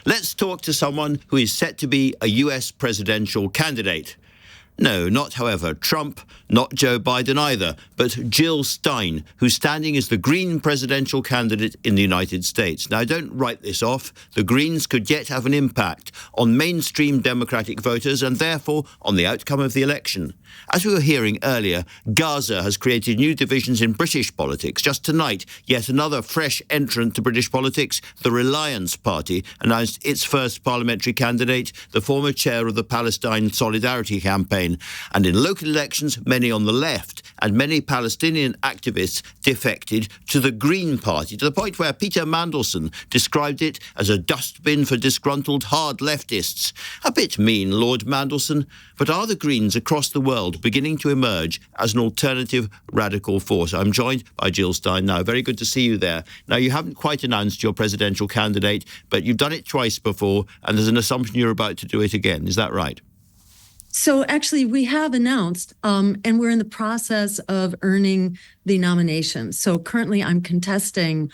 Let's talk to someone who is set to be a US presidential candidate. No, not, however, Trump, not Joe Biden either, but Jill Stein, who's standing as the Green presidential candidate in the United States. Now, don't write this off. The Greens could yet have an impact on mainstream Democratic voters and therefore on the outcome of the election. As we were hearing earlier, Gaza has created new divisions in British politics. Just tonight, yet another fresh entrant to British politics, the Reliance Party, announced its first parliamentary candidate, the former chair of the Palestine Solidarity Campaign. And in local elections, many on the left and many Palestinian activists defected to the Green Party, to the point where Peter Mandelson described it as a dustbin for disgruntled hard leftists. A bit mean, Lord Mandelson, but are the Greens across the world beginning to emerge as an alternative radical force? I'm joined by Jill Stein now. Very good to see you there. Now, you haven't quite announced your presidential candidate, but you've done it twice before, and there's an assumption you're about to do it again. Is that right? So actually, we have announced, and we're in the process of earning the nomination. So currently, I'm contesting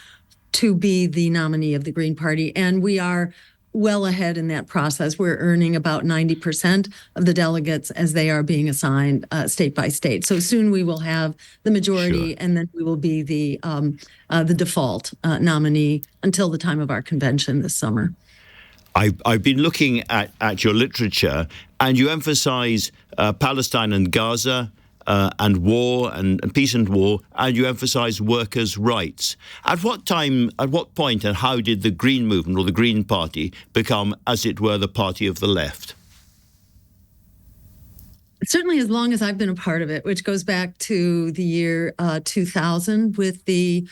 to be the nominee of the Green Party, and we are well ahead in that process. We're earning about 90% of the delegates as they are being assigned state by state. So soon we will have the majority, and then we will be the default nominee until the time of our convention this summer. I've been looking at your literature, and you emphasize Palestine and Gaza and war and peace and war, and you emphasize workers' rights. At what point, and how did the Green movement or the Green Party become, as it were, the party of the left? Certainly as long as I've been a part of it, which goes back to the year 2000 with the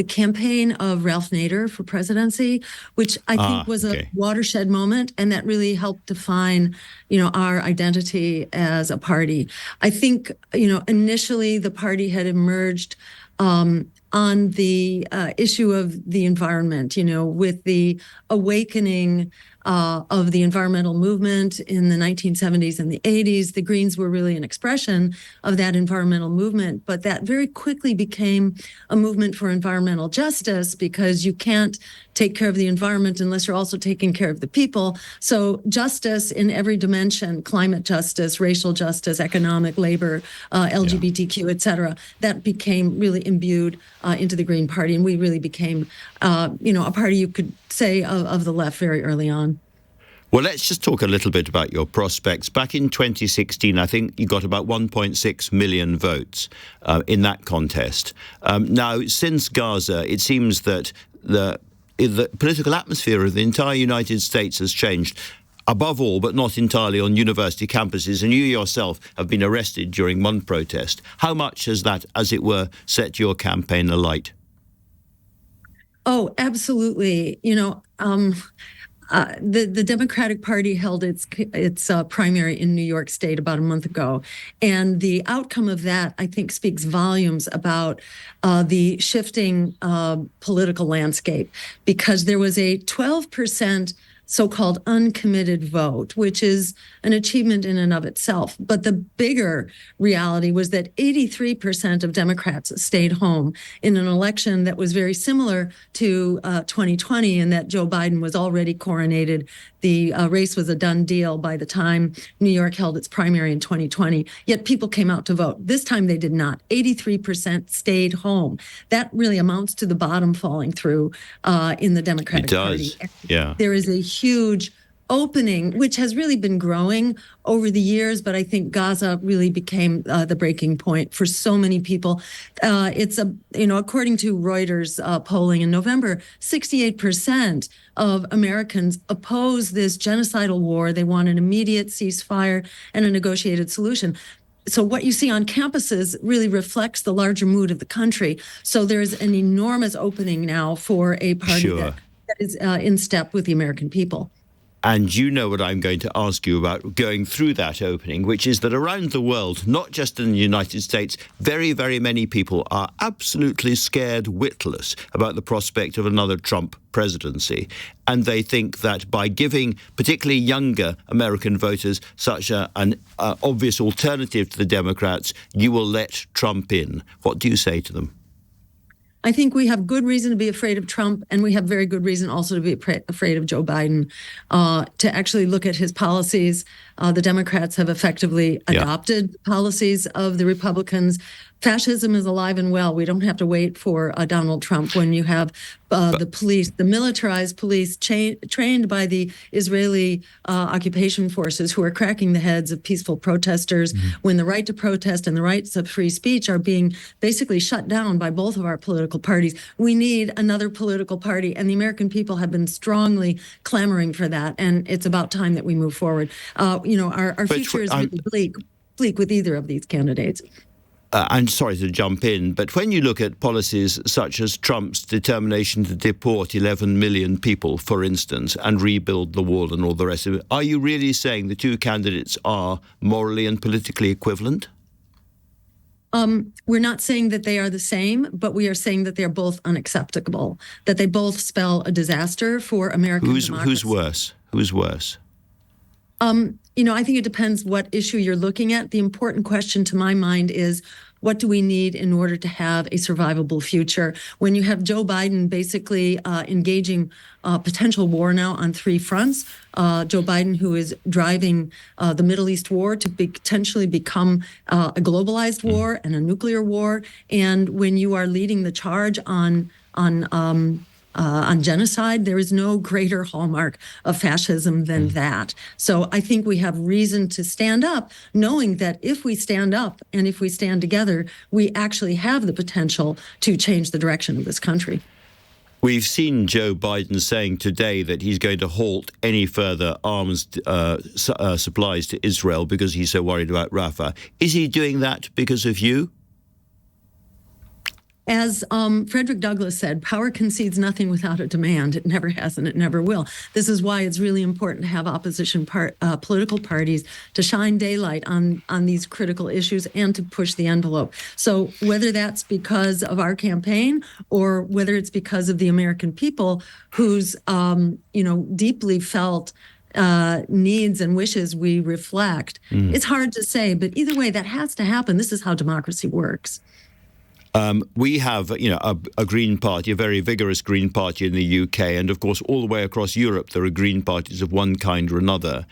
campaign of Ralph Nader for presidency, which I think was a watershed moment, and that really helped define, our identity as a party. I think, initially the party had emerged on the issue of the environment, with the awakening of the environmental movement in the 1970s and the 80s. The Greens were really an expression of that environmental movement, but that very quickly became a movement for environmental justice, because you can't take care of the environment unless you're also taking care of the people. So justice in every dimension, climate justice, racial justice, economic, labor, LGBTQ, et cetera, that became really imbued into the Green Party. And we really became, a party, you could say, of the left very early on. Well, let's just talk a little bit about your prospects. Back in 2016, I think you got about 1.6 million votes in that contest. Now, since Gaza, it seems that the political atmosphere of the entire United States has changed, above all, but not entirely, on university campuses. And you yourself have been arrested during one protest. How much has that, as it were, set your campaign alight? Oh, absolutely. The Democratic Party held its primary in New York State about a month ago. And the outcome of that, I think, speaks volumes about the shifting political landscape, because there was a 12% so-called uncommitted vote, which is an achievement in and of itself. But the bigger reality was that 83% of Democrats stayed home in an election that was very similar to 2020, in that Joe Biden was already coronated. The race was a done deal by the time New York held its primary in 2020, yet people came out to vote. This time they did not. 83% stayed home. That really amounts to the bottom falling through in the Democratic Party. Yeah. There is a huge opening, which has really been growing over the years, but I think Gaza really became the breaking point for so many people. According to Reuters polling in November, 68% of Americans oppose this genocidal war. They want an immediate ceasefire and a negotiated solution. So what you see on campuses really reflects the larger mood of the country. So there's an enormous opening now for a party that is in step with the American people. And you know what I'm going to ask you about going through that opening, which is that around the world, not just in the United States, very, very many people are absolutely scared witless about the prospect of another Trump presidency. And they think that by giving particularly younger American voters such an obvious alternative to the Democrats, you will let Trump in. What do you say to them? I think we have good reason to be afraid of Trump, and we have very good reason also to be afraid of Joe Biden. To actually look at his policies, the Democrats have effectively adopted policies of the Republicans. Fascism is alive and well. We don't have to wait for Donald Trump when you have the police, the militarized police trained by the Israeli occupation forces who are cracking the heads of peaceful protesters when the right to protest and the rights of free speech are being basically shut down by both of our political parties. We need another political party, and the American people have been strongly clamoring for that, and it's about time that we move forward. Our future is really bleak with either of these candidates. I'm sorry to jump in, but when you look at policies such as Trump's determination to deport 11 million people, for instance, and rebuild the wall and all the rest of it, are you really saying the two candidates are morally and politically equivalent? We're not saying that they are the same, but we are saying that they're both unacceptable, that they both spell a disaster for American democracy. Who's worse? Who's worse? I think it depends what issue you're looking at. The important question to my mind is, what do we need in order to have a survivable future? When you have Joe Biden basically engaging potential war now on three fronts, Joe Biden, who is driving the Middle East war to potentially become a globalized war and a nuclear war, and when you are leading the charge on genocide, there is no greater hallmark of fascism than that. So I think we have reason to stand up, knowing that if we stand up and if we stand together, we actually have the potential to change the direction of this country. We've seen Joe Biden saying today that he's going to halt any further arms supplies to Israel because he's so worried about Rafah. Is he doing that because of you? As Frederick Douglass said, power concedes nothing without a demand. It never has and it never will. This is why it's really important to have opposition political parties to shine daylight on these critical issues and to push the envelope. So whether that's because of our campaign or whether it's because of the American people whose deeply felt needs and wishes we reflect, it's hard to say. But either way, that has to happen. This is how democracy works. We have, a Green Party, a very vigorous Green Party in the UK, and of course, all the way across Europe, there are Green parties of one kind or another.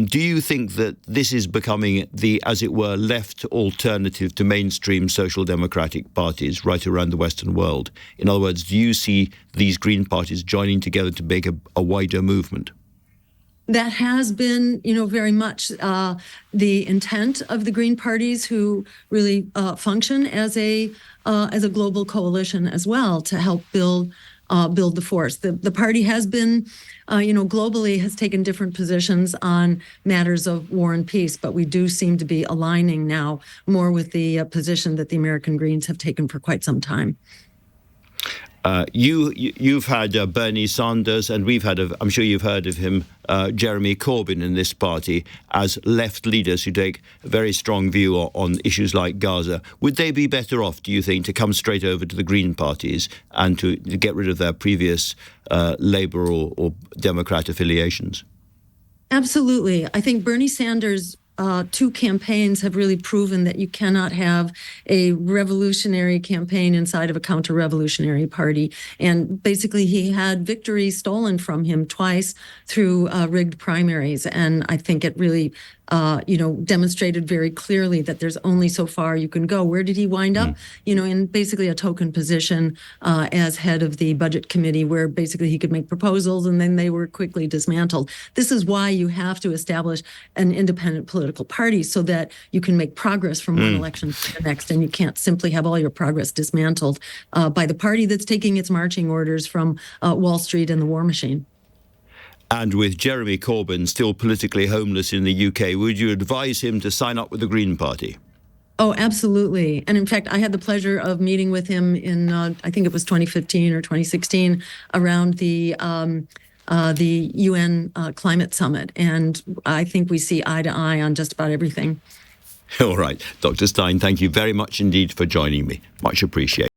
Do you think that this is becoming the, as it were, left alternative to mainstream social democratic parties right around the Western world? In other words, do you see these Green parties joining together to make a wider movement? That has been, very much the intent of the Green parties, who really function as a global coalition as well to help build the force. The party has been, globally has taken different positions on matters of war and peace, but we do seem to be aligning now more with the position that the American Greens have taken for quite some time. You've had Bernie Sanders, and I'm sure you've heard of him, Jeremy Corbyn in this party, as left leaders who take a very strong view on issues like Gaza. Would they be better off, do you think, to come straight over to the Green parties and to get rid of their previous Labour or Democrat affiliations? Absolutely. I think Bernie Sanders' two campaigns have really proven that you cannot have a revolutionary campaign inside of a counter-revolutionary party. And basically, he had victory stolen from him twice through rigged primaries. And I think it really demonstrated very clearly that there's only so far you can go. Where did he wind up? In basically a token position as head of the budget committee, where basically he could make proposals and then they were quickly dismantled. This is why you have to establish an independent political party so that you can make progress from one election to the next, and you can't simply have all your progress dismantled by the party that's taking its marching orders from Wall Street and the war machine. And with Jeremy Corbyn still politically homeless in the UK, would you advise him to sign up with the Green Party? Oh, absolutely. And in fact, I had the pleasure of meeting with him in, I think it was 2015 or 2016, around the UN Climate Summit. And I think we see eye to eye on just about everything. All right. Dr. Stein, thank you very much indeed for joining me. Much appreciated.